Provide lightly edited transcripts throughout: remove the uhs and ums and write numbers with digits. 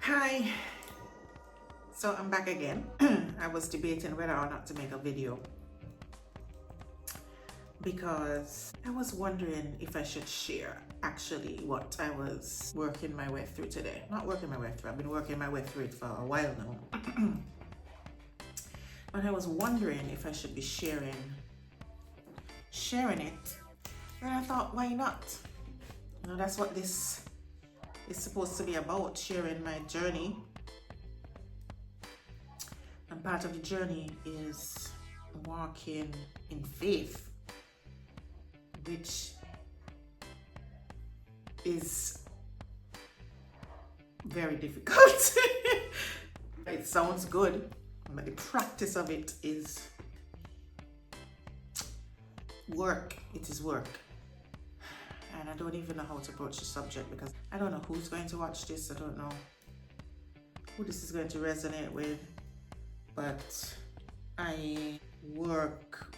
Hi, so I'm back again. I was debating whether or not to make a video because I was wondering if I should share actually what I was working my way through today. Not working my way through, I've been working my way through it for a while now. But I was wondering if I should be sharing it. And I thought, why not? That's what this is supposed to be about, sharing my journey. And part of the journey is walking in faith, which is very difficult. It sounds good, but the practice of it is work. It is work. And I don't even know how to approach the subject because I don't know who's going to watch this. I don't know who this is going to resonate with. But I work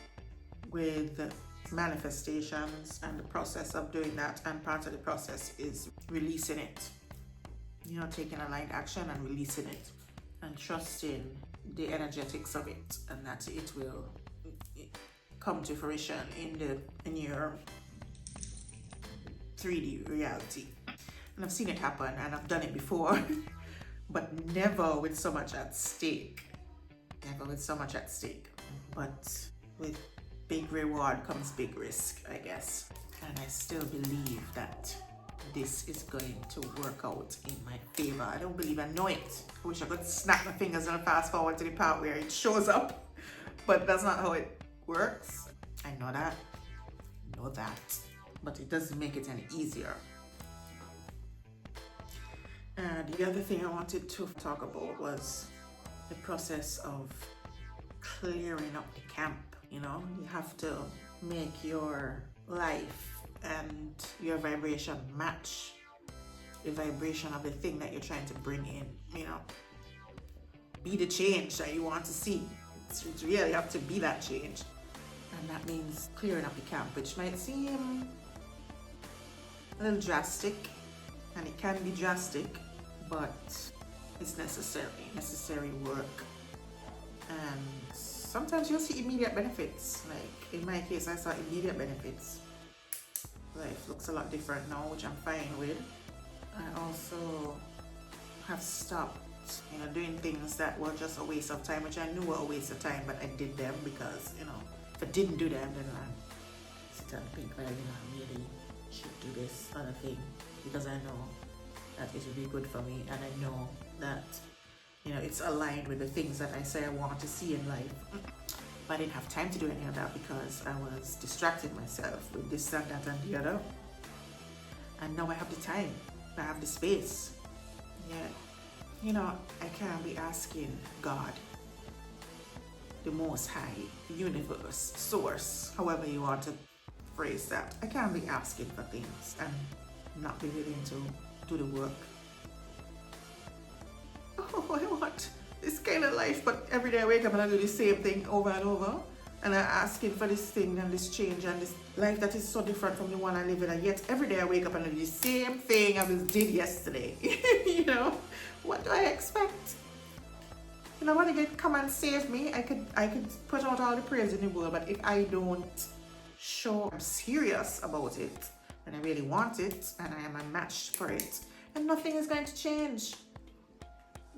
with manifestations and the process of doing that, and part of the process is releasing it, taking aligned action and releasing it and trusting the energetics of it, and that it will come to fruition in your 3D reality. And I've seen it happen and I've done it before but never with so much at stake. But with big reward comes big risk, I guess. And I still believe that this is going to work out in my favor. I don't believe I know it. I wish I could snap my fingers and fast forward to the part where it shows up, but that's not how it works. I know that, but it doesn't make it any easier. And the other thing I wanted to talk about was the process of clearing up the camp. You have to make your life and your vibration match the vibration of the thing that you're trying to bring in. Be the change that you want to see. It's really up to be that change. And that means clearing up the camp, which might seem a little drastic, and it can be drastic, but it's necessary work. And sometimes you'll see immediate benefits. Like in my case, I saw immediate benefits. Life looks a lot different now, which I'm fine with. I also have stopped, doing things that were just a waste of time, which I knew were a waste of time, but I did them because, if I didn't do them, then I sit and think, well, I really should do this other thing because I know that it will be good for me, and I know that it's aligned with the things that I say I want to see in life. But I didn't have time to do any of that because I was distracting myself with this and that and the other. And now I have the time, I have the space. I can't be asking God, the Most High, the universe, source, however you want to phrase that. I can't be asking for things and not be willing to do the work. Oh, I want this kind of life, but every day I wake up and I do the same thing over and over, and I'm asking for this thing and this change and this life that is so different from the one I live in, and yet every day I wake up and I do the same thing I did yesterday. What do I expect? When they come and save me, I could put out all the praise in the world, but if I don't show I'm serious about it and I really want it and I am a match for it, and nothing is going to change.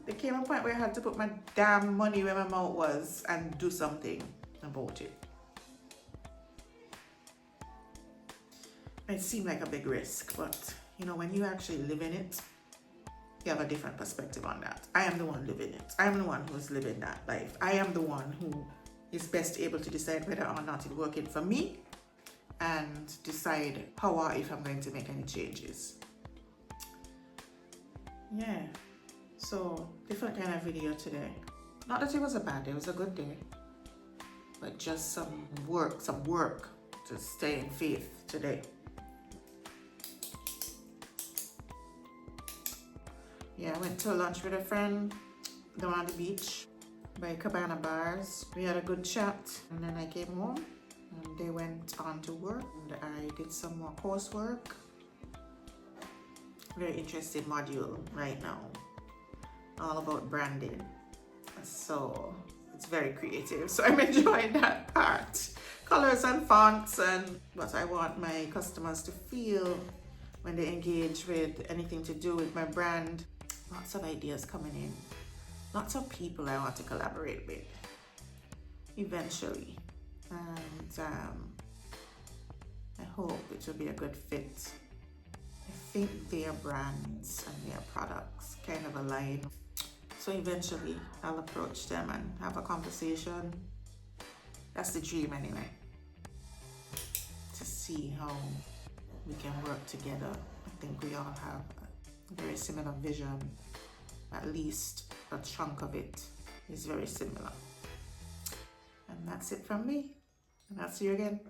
There came a point where I had to put my damn money where my mouth was and do something about it. It seemed like a big risk, but when you actually live in it, you have a different perspective on that. I am the one living it. I am the one who's living that life. I am the one who is best able to decide whether or not it's working for me and decide how or if I'm going to make any changes. Yeah. So, different kind of video today. Not that it was a bad day, it was a good day. But just some work to stay in faith today. Yeah, I went to lunch with a friend down on the beach by Cabana Bars. We had a good chat, and then I came home and they went on to work, and I did some more coursework. Very interesting module right now. all about branding. So it's very creative. So I'm enjoying that part. Colors and fonts and what I want my customers to feel when they engage with anything to do with my brand. Lots of ideas coming in. Lots of people I want to collaborate with eventually. And I hope it will be a good fit. I think their brands and their products kind of align. So eventually I'll approach them and have a conversation. That's the dream anyway. To see how we can work together. I think we all have a very similar vision. At least a chunk of it is very similar. And that's it from me. And I'll see you again.